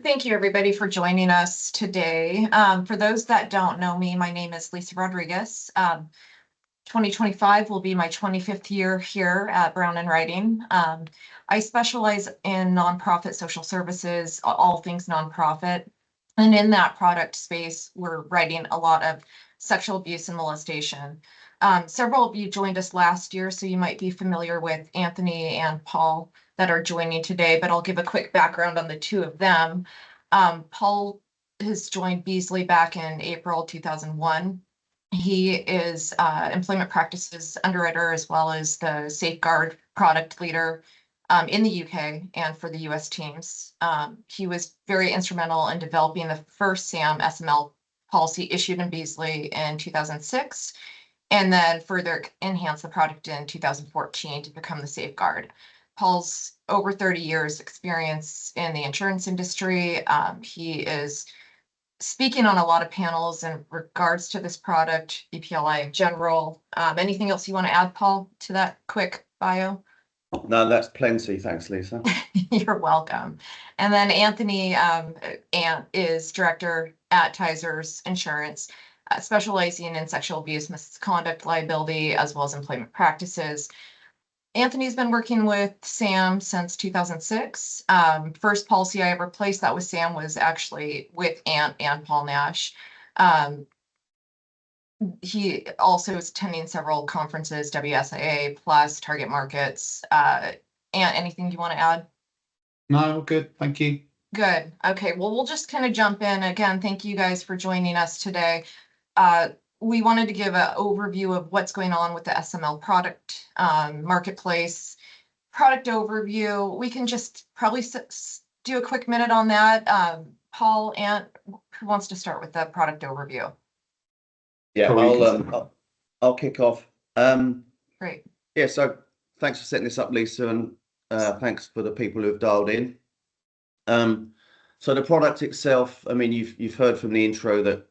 Thank you, everybody, for joining us today. For those that don't know me, my name is Lisa Rodriguez. 2025 will be my 25th year here at Brown and Writing. I specialize in nonprofit social services, all things nonprofit. And in that product space, we're writing a lot of sexual abuse and molestation. Several of you joined us last year, so you might be familiar with Anthony and Paul that are joining today, but I'll give a quick background on the two of them. Paul has joined Beasley back in April 2001. He is employment practices underwriter as well as the safeguard product leader in the UK and for the US teams. He was very instrumental in developing the first SAM SML policy issued in Beasley in 2006, and then further enhanced the product in 2014 to become the safeguard. Paul's over 30 years experience in the insurance industry. He is speaking on a lot of panels in regards to this product, BPLI in general. Anything else you want to add, Paul, to that quick bio? No, that's plenty. Thanks, Lisa. You're welcome. And then Anthony is director at Tizers Insurance, specializing in sexual abuse, misconduct liability, as well as employment practices. Anthony's been working with SAM since 2006. First policy I ever placed that with SAM was actually with Ant and Paul Nash. He also is attending several conferences, WSIA plus Target Markets. Ant, anything you want to add? No, good. Thank you. Good. Okay, well, we'll just kind of jump in. Again, thank you guys for joining us today. We wanted to give an overview of what's going on with the SML product marketplace. Product overview, we can just probably do a quick minute on that. Paul, Ant, who wants to start with the product overview? Yeah, I'll kick off. Great. Yeah, so thanks for setting this up, Lisa, and thanks for the people who have dialed in. So the product itself, I mean, you've heard from the intro that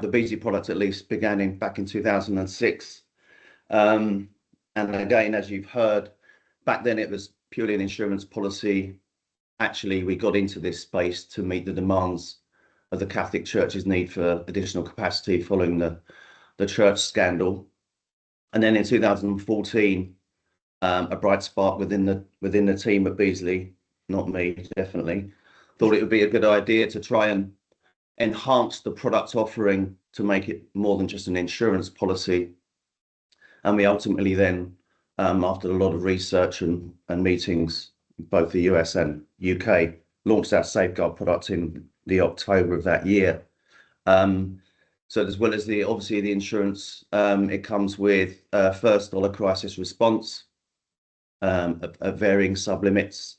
the Beasley product at least began back in 2006. And again, as you've heard, back then it was purely an insurance policy. Actually, we got into this space to meet the demands of the Catholic Church's need for additional capacity following the church scandal. And then in 2014, a bright spark within the team at Beasley, not me, definitely, thought it would be a good idea to try and enhance the product offering to make it more than just an insurance policy. And we ultimately then, after a lot of research and meetings, both the US and UK, launched our safeguard product in the October of that year. So as well as obviously the insurance, it comes with first dollar crisis response at varying sublimits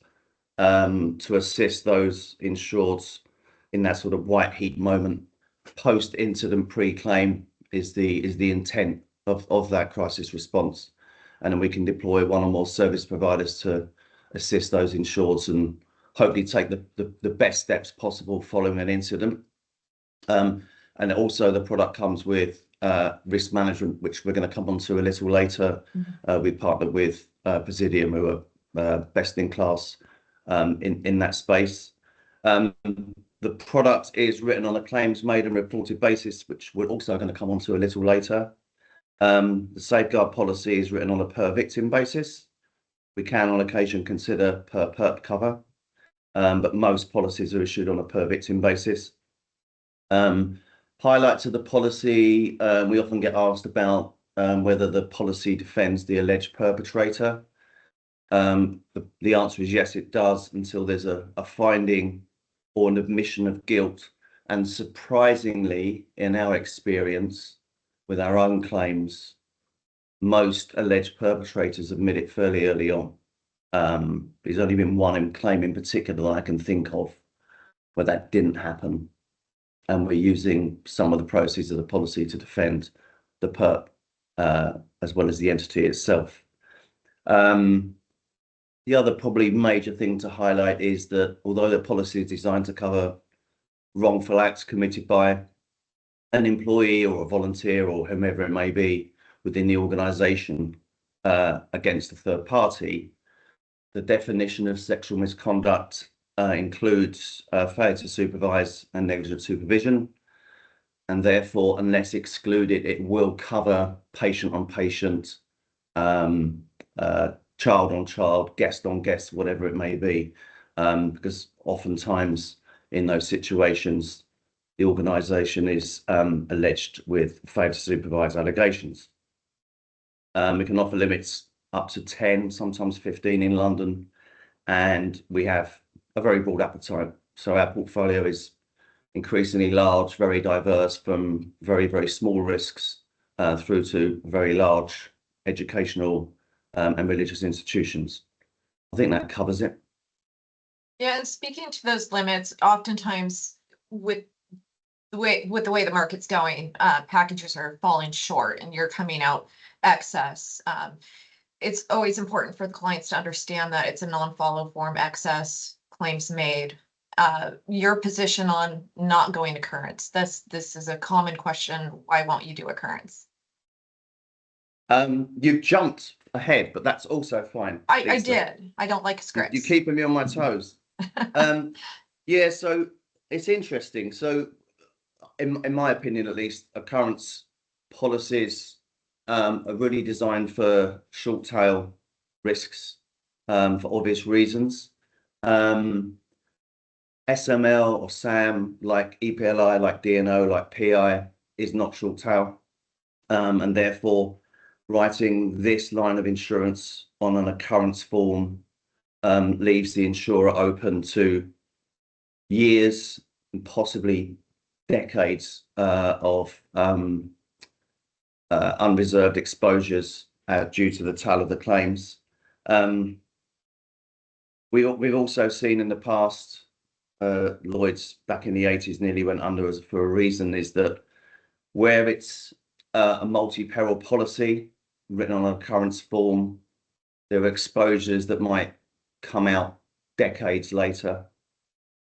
to assist those insureds in that sort of white heat moment. Post incident pre-claim is the intent of that crisis response, and then we can deploy one or more service providers to assist those insureds and hopefully take the best steps possible following an incident. And also the product comes with risk management, which we're going to come on to a little later. We partnered with Presidium, who are best in class in that space. The product is written on a claims made and reported basis, which we're also going to come on to a little later. The safeguard policy is written on a per victim basis. We can on occasion consider per perp cover, but most policies are issued on a per victim basis. Highlights of the policy, we often get asked about whether the policy defends the alleged perpetrator. The answer is yes, it does, until there's a finding or an admission of guilt. And surprisingly, in our experience with our own claims, most alleged perpetrators admit it fairly early on. There's only been one claim in particular that I can think of where that didn't happen. And we're using some of the proceeds of the policy to defend the perp as well as the entity itself. The other probably major thing to highlight is that although the policy is designed to cover wrongful acts committed by an employee or a volunteer or whomever it may be within the organisation against a third party, the definition of sexual misconduct includes failure to supervise and negligent supervision, and therefore, unless excluded, it will cover patient on patient, child on child, guest on guest, whatever it may be, because oftentimes in those situations, the organisation is alleged with failure to supervise allegations. We can offer limits up to 10, sometimes 15 in London, and we have a very broad appetite. So our portfolio is increasingly large, very diverse, from very, very small risks through to very large educational and religious institutions. I think that covers it. Yeah, and speaking to those limits, oftentimes with the way the market's going, packages are falling short and you're coming out excess. It's always important for the clients to understand that it's a non-follow form excess claims made. Your position on not going occurrence. This is a common question. Why won't you do occurrence? You've jumped ahead, but that's also fine. I did. I don't like scripts. You're keeping me on my toes. Yeah, so it's interesting. So in my opinion, at least, occurrence policies are really designed for short tail risks for obvious reasons. SML or SAM, like EPLI, like DNO, like PI, is not short tail, and therefore writing this line of insurance on an occurrence form leaves the insurer open to years and possibly decades of unreserved exposures due to the tail of the claims. We've also seen in the past, Lloyd's back in the 80s nearly went under for a reason, is that where it's a multi-peril policy written on an occurrence form, there are exposures that might come out decades later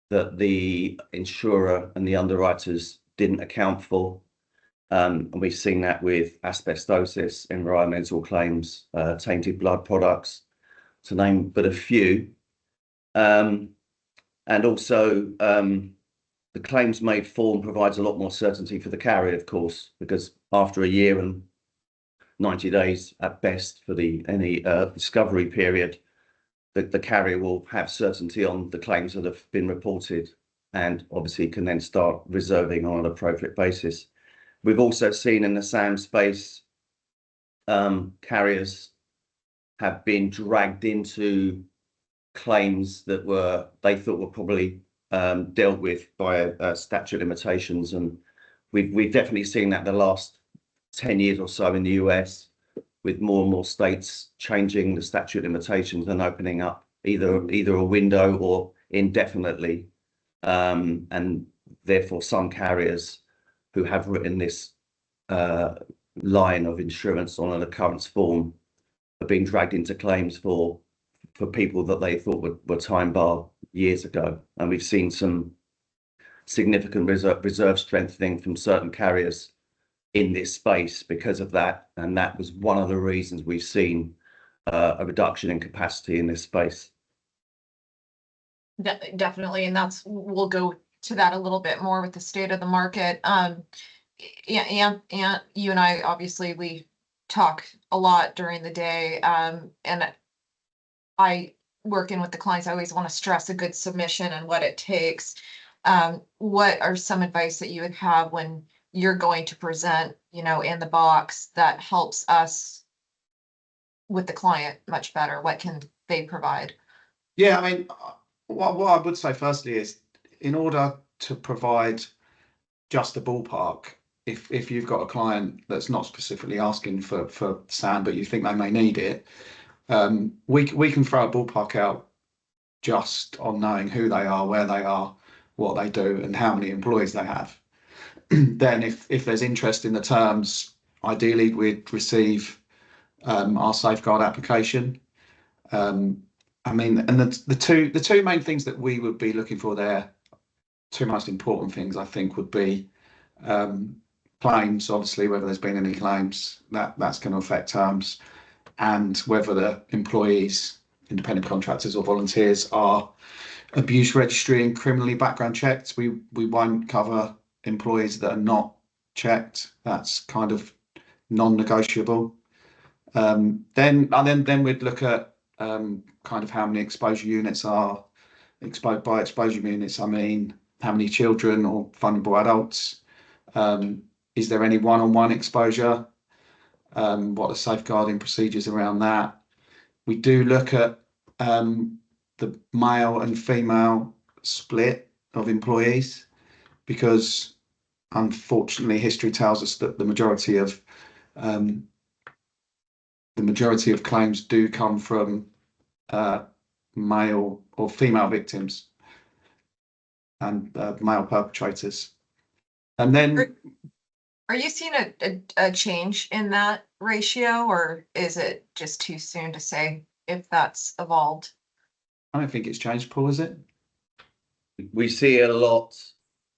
that the insurer and the underwriters didn't account for. And we've seen that with asbestosis, environmental claims, tainted blood products, to name but a few. And also, the claims made form provides a lot more certainty for the carrier, of course, because after a year and 90 days at best for any discovery period, the carrier will have certainty on the claims that have been reported and obviously can then start reserving on an appropriate basis. We've also seen in the SAM space, carriers have been dragged into claims that they thought were probably dealt with by statute of limitations, and we've definitely seen that the last 10 years or so in the US, with more and more states changing the statute of limitations and opening up either a window or indefinitely, and therefore some carriers who have written this line of insurance on an occurrence form are being dragged into claims for people that they thought were time barred years ago. And we've seen some significant reserve strengthening from certain carriers in this space because of that. And that was one of the reasons we've seen a reduction in capacity in this space. Definitely, and we'll go to that a little bit more with the state of the market. Yeah, and you and I, obviously, we talk a lot during the day, and I working with the clients, I always want to stress a good submission and what it takes. What are some advice that you would have when you're going to present, in the box that helps us with the client much better? What can they provide? Yeah, I mean, what I would say firstly is, in order to provide just a ballpark, if you've got a client that's not specifically asking for SAM, but you think they may need it, we can throw a ballpark out just on knowing who they are, where they are, what they do, and how many employees they have. Then if there's interest in the terms, ideally we'd receive our safeguard application. I mean, and the two main things that we would be looking for there, two most important things, I think, would be claims, obviously, whether there's been any claims, that's going to affect terms, and whether the employees, independent contractors or volunteers, are abuse registry and criminally background checked. We won't cover employees that are not checked. That's kind of non-negotiable. Then we'd look at kind of how many exposure units are exposed. By exposure units, I mean how many children or vulnerable adults. Is there any one-on-one exposure? What are safeguarding procedures around that? We do look at the male and female split of employees, because unfortunately history tells us that the majority of claims do come from male or female victims and male perpetrators. And then Are you seeing a change in that ratio, or is it just too soon to say if that's evolved? I don't think it's changed, Paul, is it? We see a lot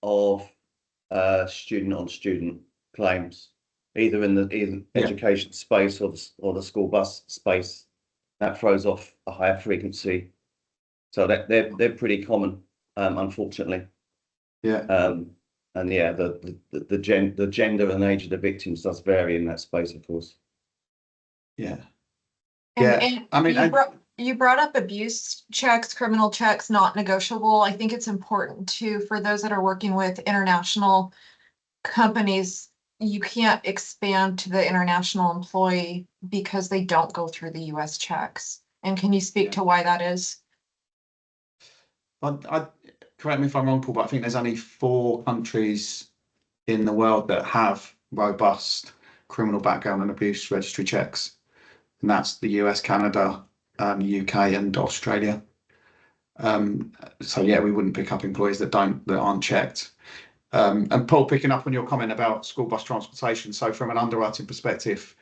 of student on student claims, either in the education space or the school bus space. That throws off a higher frequency, so that they're pretty common, unfortunately. Yeah. And yeah, the gender and age of the victims does vary in that space, of course. Yeah. And I mean, you brought up abuse checks, criminal checks, not negotiable. I think it's important too, for those that are working with international companies, you can't expand to the international employee because they don't go through the US checks. And can you speak to why that is? I correct me if I'm wrong, Paul, but I think there's only 4 countries in the world that have robust criminal background and abuse registry checks, and that's the US, Canada, UK, and Australia. So yeah, we wouldn't pick up employees that aren't checked. And Paul, picking up on your comment about school bus transportation, so from an underwriting perspective,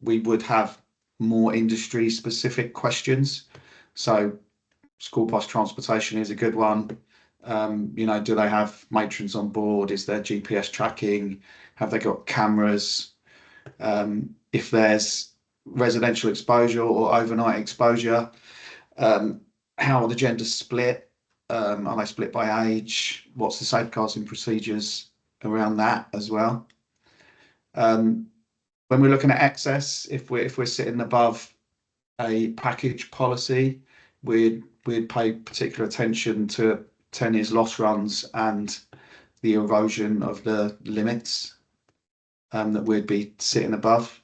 we would have more industry specific questions. So school bus transportation is a good one. Do they have matrons on board? Is there GPS tracking? Have they got cameras? If there's residential exposure or overnight exposure, how are the genders split? Are they split by age? What's the safeguarding procedures around that as well? When we're looking at excess, if we're sitting above a package policy, we'd pay particular attention to 10 years loss runs and the erosion of the limits that we'd be sitting above.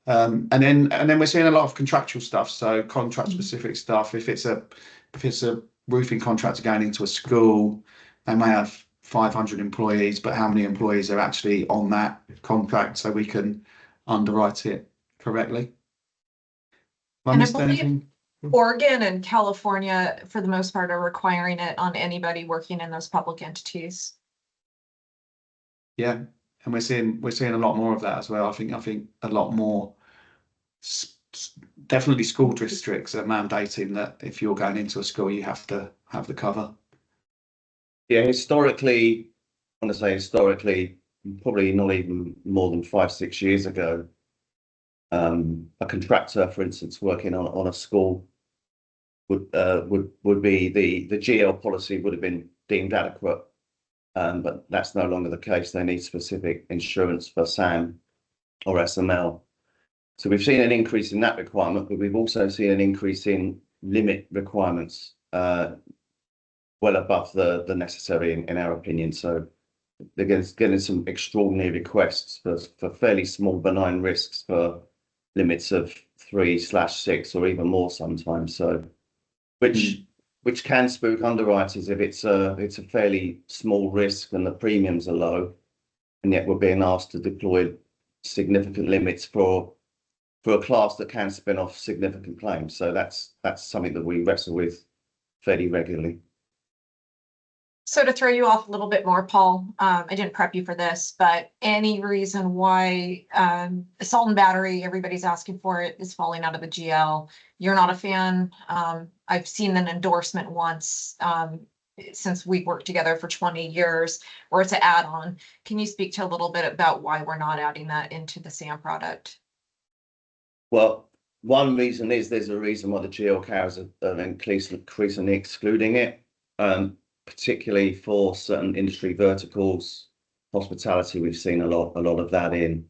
And then we're seeing a lot of contractual stuff, so contract specific stuff. If it's a roofing contractor going into a school, they may have 500 employees, but how many employees are actually on that contract, so we can underwrite it correctly? And I believe Oregon and California, for the most part, are requiring it on anybody working in those public entities. Yeah, and we're seeing a lot more of that as well. I think a lot more. Definitely, school districts are mandating that if you're going into a school, you have to have the cover. Yeah, historically, I want to say historically, probably not even more than 5-6 years ago, a contractor, for instance, working on a school would be the GL policy would have been deemed adequate, but that's no longer the case. They need specific insurance for SAM or SML. So we've seen an increase in that requirement, but we've also seen an increase in limit requirements, well above the necessary in our opinion. So they're getting some extraordinary requests for fairly small benign risks for limits of 3/6 or even more sometimes. So which can spook underwriters if it's a fairly small risk and the premiums are low, and yet we're being asked to deploy significant limits for a class that can spin off significant claims. So that's something that we wrestle with fairly regularly. So to throw you off a little bit more, Paul, I didn't prep you for this, but any reason why assault and battery, everybody's asking for it, is falling out of the GL? You're not a fan. I've seen an endorsement once since we've worked together for 20 years where it's an add-on. Can you speak to a little bit about why we're not adding that into the SAM product? Well, one reason is there's a reason why the GL carriers are increasingly excluding it, particularly for certain industry verticals. Hospitality, we've seen a lot of that in,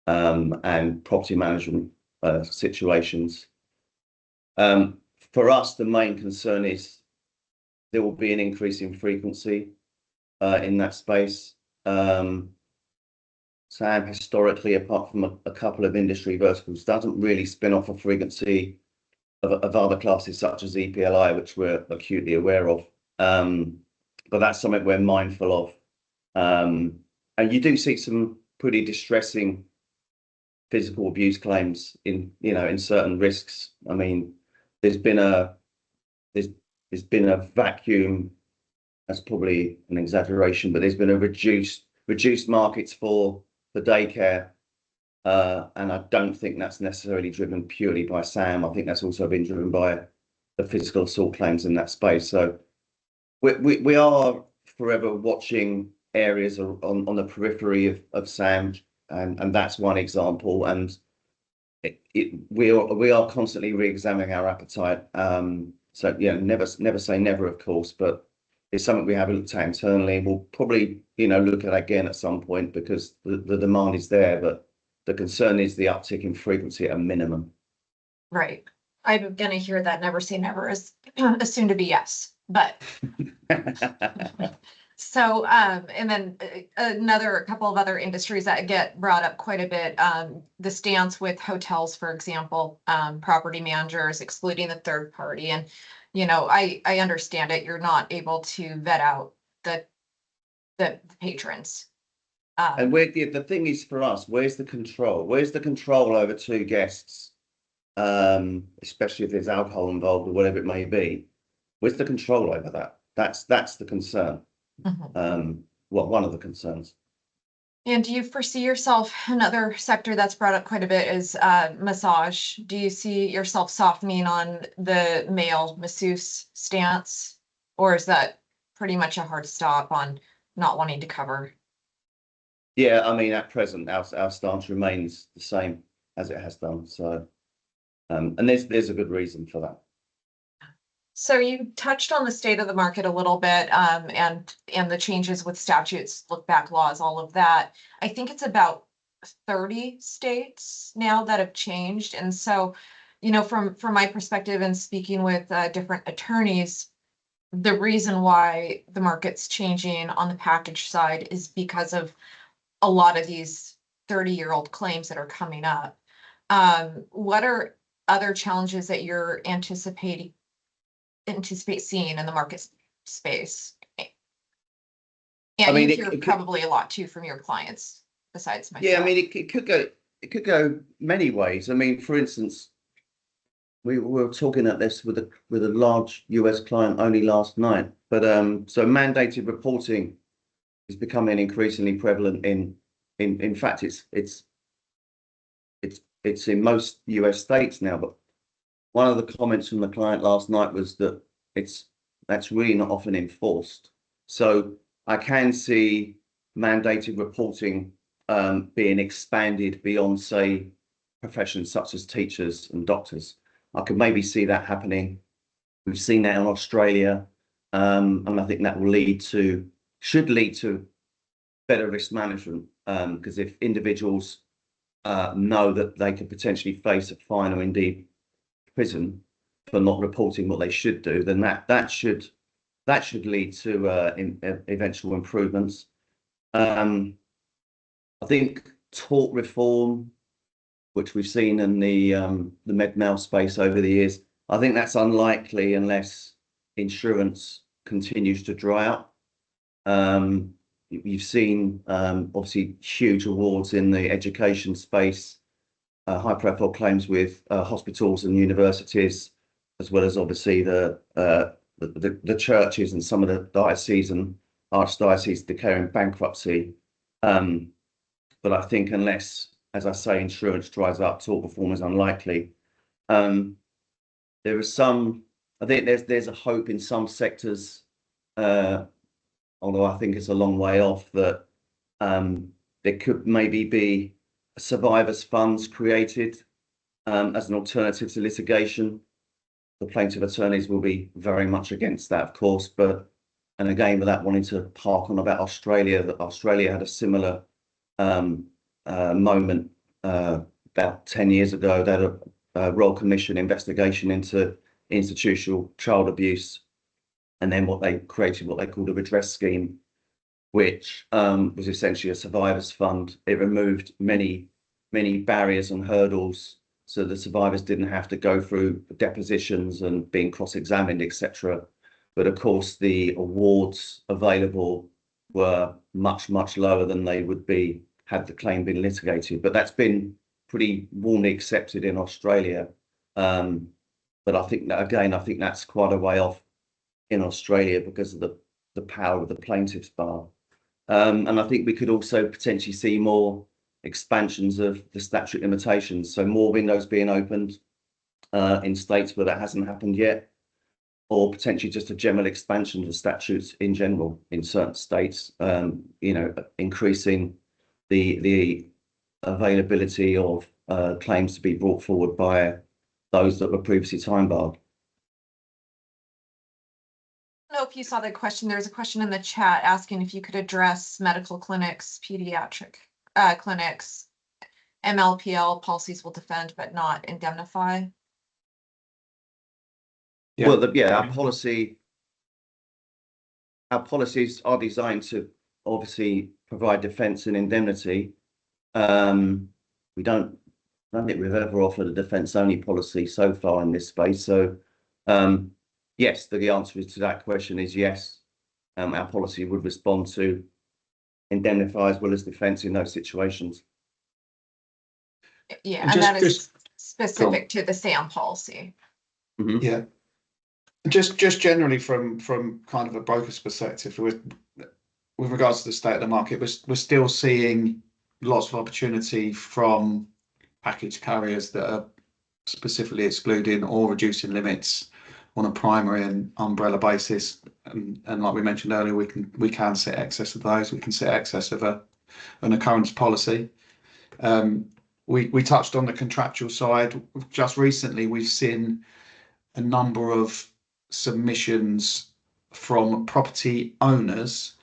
and property management situations. For us, the main concern is there will be an increase in frequency in that space. SAM historically, apart from a couple of industry verticals, doesn't really spin off a frequency of other classes such as EPLI, which we're acutely aware of. But that's something we're mindful of. And you do see some pretty distressing physical abuse claims in certain risks. I mean, there's been a vacuum. That's probably an exaggeration, but there's been a reduced markets for daycare, and I don't think that's necessarily driven purely by SAM. I think that's also been driven by the physical assault claims in that space. So we are forever watching areas on the periphery of SAM, and that's one example. And we are constantly re-examining our appetite. So never say never, of course, but it's something we haven't looked at internally. We'll probably, look at again at some point because the demand is there, but the concern is the uptick in frequency at a minimum. Right. I'm gonna hear that never say never is assumed to be yes, but so and then a couple of other industries that get brought up quite a bit, the stance with hotels, for example, property managers excluding the third party. And I understand it. You're not able to vet out the patrons. And the thing is for us, where's the control? Where's the control over two guests, especially if there's alcohol involved or whatever it may be? Where's the control over that? That's the concern. Mhm. One of the concerns. And do you foresee yourself, another sector that's brought up quite a bit is massage. Do you see yourself softening on the male masseuse stance? Or is that pretty much a hard stop on not wanting to cover? Yeah, I mean, at present, our stance remains the same as it has done. So, and there's a good reason for that. So you touched on the state of the market a little bit, and the changes with statutes, look back laws, all of that. I think it's about 30 states now that have changed. And so, from my perspective and speaking with different attorneys, the reason why the market's changing on the package side is because of a lot of these 30-year-old claims that are coming up. What are other challenges that you're anticipate seeing in the market space? And I mean, you hear probably a lot too from your clients besides myself. Yeah, I mean, it could go many ways. I mean, for instance, we were talking at this with a large US client only last night, but so mandated reporting is becoming increasingly prevalent in fact it's in most US states now. But one of the comments from the client last night was that that's really not often enforced. So I can see mandated reporting being expanded beyond, say, professions such as teachers and doctors. I could maybe see that happening. We've seen that in Australia, and I think that should lead to better risk management, because if individuals know that they could potentially face a fine or indeed prison for not reporting what they should do, then that should lead to eventual improvements. I think tort reform, which we've seen in the med-mal space over the years, I think that's unlikely unless insurance continues to dry up. You've seen obviously huge awards in the education space, high-profile claims with hospitals and universities, as well as obviously the churches and some of the dioceses and archdioceses declaring bankruptcy. But I think unless, as I say, insurance dries up, tort reform is unlikely. I think there's a hope in some sectors, although I think it's a long way off, that there could maybe be survivors funds created as an alternative to litigation. The plaintiff attorneys will be very much against that, of course, and again, without wanting to park on about Australia, that Australia had a similar moment about 10 years ago. They had a Royal Commission investigation into institutional child abuse, and then they created what they called a redress scheme, which was essentially a survivors fund. It removed many barriers and hurdles, so the survivors didn't have to go through depositions and being cross-examined, etc. But of course, the awards available were much lower than they would be had the claim been litigated. But that's been pretty warmly accepted in Australia. But I think that, again, I think that's quite a way off in Australia because of the power of the plaintiff's bar. And I think we could also potentially see more expansions of the statute limitations, so more windows being opened in states where that hasn't happened yet, or potentially just a general expansion of the statutes in general in certain states, you know, increasing the availability of claims to be brought forward by those that were previously time barred. I don't know if you saw the question. There's a question in the chat asking if you could address medical clinics, pediatric clinics, MLPL policies will defend but not indemnify. Yeah. Well, our policies are designed to obviously provide defence and indemnity. We don't think we've ever offered a defence-only policy so far in this space. So, yes, the answer to that question is yes. Our policy would respond to indemnify as well as defence in those situations. Yeah, And and that is just specific to the SAM policy. Mm-hmm. Yeah. Just generally from kind of a broker's perspective, with regards to the state of the market, we're still seeing lots of opportunity from package carriers that are specifically excluding or reducing limits on a primary and umbrella basis. And like we mentioned earlier, we can set excess of those. We can set excess of an occurrence policy. We touched on the contractual side. Just recently, we've seen a number of submissions from property owners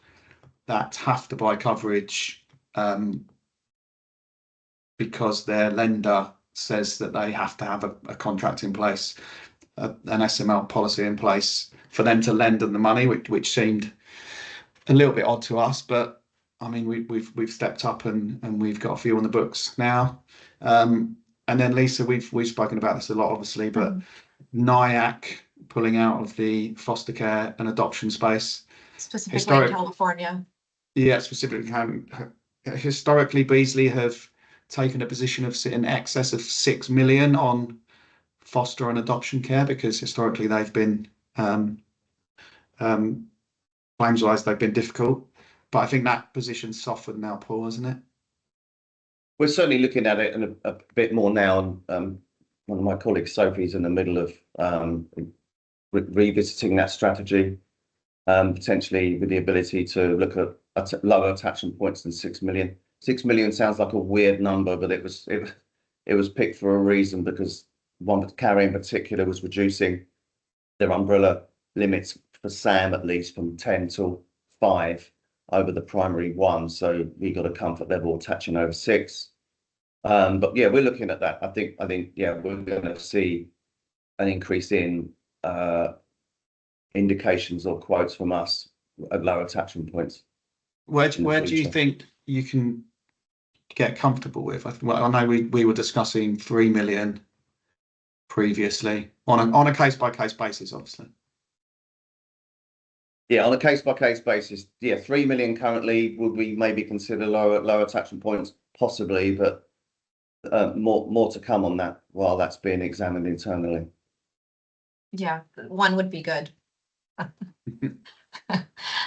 that have to buy coverage because their lender says that they have to have a contract in place, an SML policy in place for them to lend them the money, which seemed a little bit odd to us. But I mean, we've stepped up and we've got a few on the books now. And then Lisa, we've spoken about this a lot, obviously, but NIAC pulling out of the foster care and adoption space. Specifically in California. Yeah, specifically. Historically, Beazley have taken a position of in excess of 6 million on foster and adoption care, because historically they've been, claims-wise, they've been difficult. But I think that position's softened now, Paul, isn't it? We're certainly looking at it in a bit more now. One of my colleagues, Sophie's in the middle of revisiting that strategy, potentially with the ability to look at lower attachment points than 6 million. 6 million sounds like a weird number, but it was picked for a reason, because one carrier in particular was reducing their umbrella limits for SAM at least from 10 to 5 over the primary one. So we got a comfort level attaching over 6. But yeah, we're looking at that. I think yeah, we're going to see an increase in indications or quotes from us at lower attachment points. Where do you think you can get comfortable with? I know we were discussing 3 million previously on a case by case basis, obviously. Yeah, on a case by case basis, yeah, 3 million currently. Would we maybe consider lower attachment points? Possibly, but more to come on that while that's being examined internally. Yeah, 1 would be good.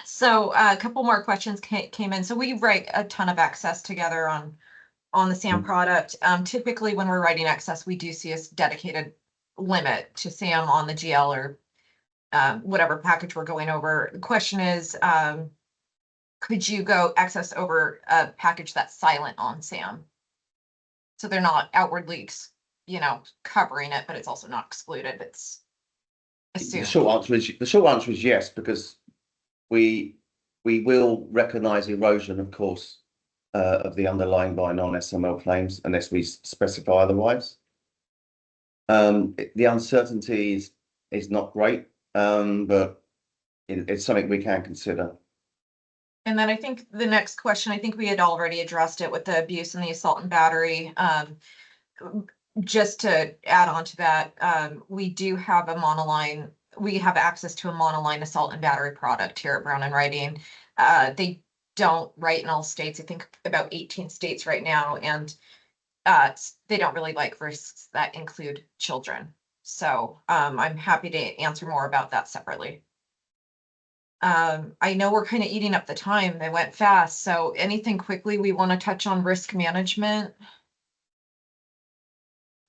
So a couple more questions came in. So we write a ton of excess together on the SAM product. Typically when we're writing excess, we do see a dedicated limit to SAM on the GL or whatever package we're going over. The question is, could you go excess over a package that's silent on SAM? So they're not outward leaks. you know, covering it, but it's also not excluded. It's The assumed. short answer is yes, because we will recognise erosion, of course, of the underlying by non-SML claims unless we specify otherwise. The uncertainty is not great, but it's something we can consider. And then I think the next question, I think we had already addressed it with the abuse and the assault and battery. Just to add on to that, we do have a monoline, we have access to a monoline assault and battery product here at Brown and Writing. They don't write in all states, I think about 18 states right now, and they don't really like risks that include children. So I'm happy to answer more about that separately. I know we're kind of eating up the time. They went fast. So anything quickly we want to touch on risk management?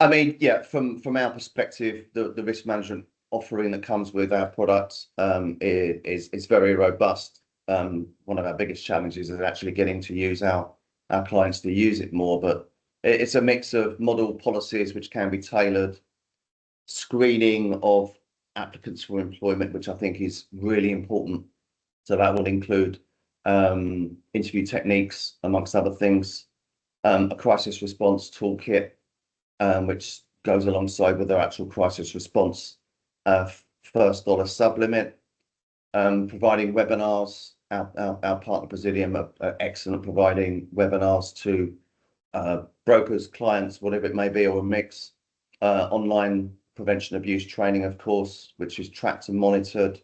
I mean, yeah, from our perspective, the risk management offering that comes with our products is very robust. One of our biggest challenges is actually getting to use our clients to use it more, but it's a mix of model policies which can be tailored, screening of applicants for employment, which I think is really important. So that will include interview techniques, amongst other things, a crisis response toolkit, which goes alongside with their actual crisis response first dollar sublimit, providing webinars. Our partner Presidium are excellent at providing webinars to brokers, clients, whatever it may be, or a mix. Online prevention abuse training, of course, which is tracked and monitored,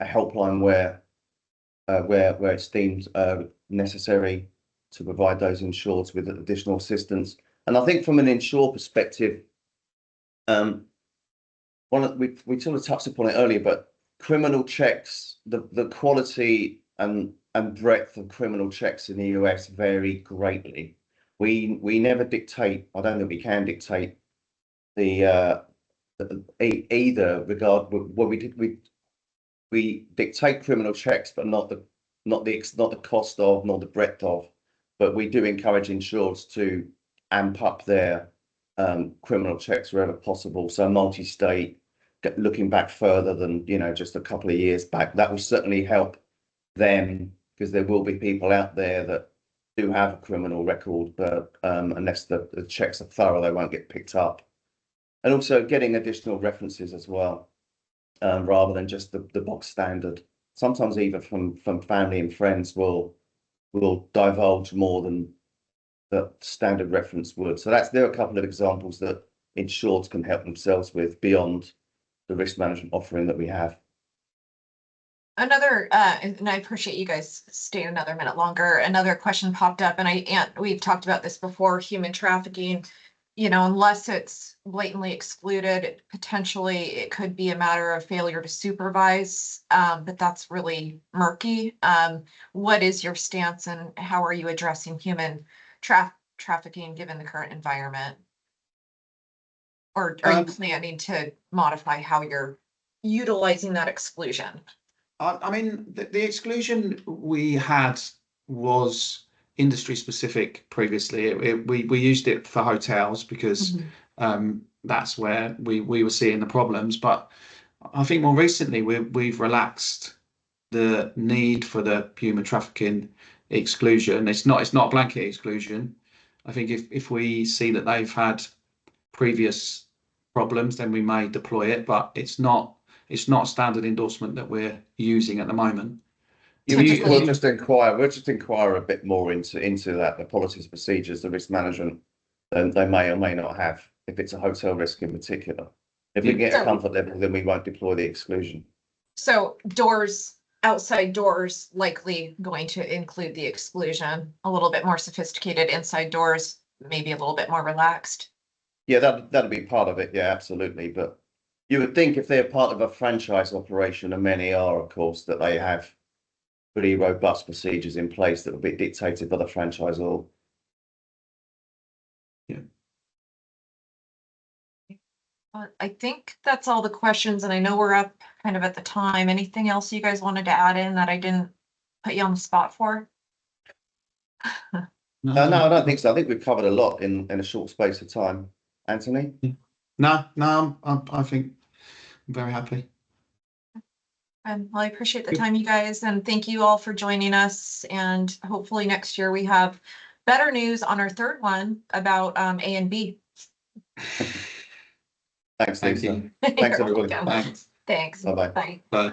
a helpline where it's deemed necessary to provide those insureds with additional assistance. And I think from an insured perspective, we sort of touched upon it earlier, but criminal checks, the quality and breadth of criminal checks in the US vary greatly. We never dictate. I don't think we can dictate the either regard. Well, we dictate criminal checks, but not the cost of, nor the breadth of. But we do encourage insurers to amp up their criminal checks wherever possible. So multi-state, looking back further than just a couple of years back, that will certainly help them, because there will be people out there that do have a criminal record, but unless the checks are thorough, they won't get picked up. And also getting additional references as well, rather than just the box standard. Sometimes even from family and friends will divulge more than the standard reference would. So there are a couple of examples that insureds can help themselves with beyond the risk management offering that we have. Another, and I appreciate you guys staying another minute longer. Another question popped up, and we've talked about this before, human trafficking. Unless it's blatantly excluded, potentially it could be a matter of failure to supervise, but that's really murky. What is your stance, and how are you addressing human trafficking given the current environment? Or are you planning to modify how you're utilizing that exclusion? I mean, the exclusion we had was industry specific previously. We used it for hotels because that's where we were seeing the problems. But I think more recently we've relaxed the need for the human trafficking exclusion. It's not a blanket exclusion. I think if we see that they've had previous problems, then we may deploy it, but it's not a standard endorsement that we're using at the moment. We'll just inquire a bit more into that, the policies, procedures, the risk management, and they may or may not have, if it's a hotel risk in particular. If we get a comfort level, then we won't deploy the exclusion. So outside doors likely going to include the exclusion, a little bit more sophisticated inside doors, maybe a little bit more relaxed. Yeah, that'll be part of it. Yeah, absolutely. But you would think if they're part of a franchise operation, and many are, of course, that they have pretty robust procedures in place that will be dictated by the franchisor. Yeah. I think that's all the questions, and I know we're up kind of at the time. Anything else you guys wanted to add in that I didn't put you on the spot for? No, I don't think so. I think we've covered a lot in a short space of time. Anthony? No, I think I'm very happy. Well, I appreciate the time, you guys, and thank you all for joining us. And hopefully next year we have better news on our third one about A and B. Thanks, Thank Lisa. you. Thanks, You're everybody. welcome. Thanks. Thanks. Bye-bye. Bye. Bye.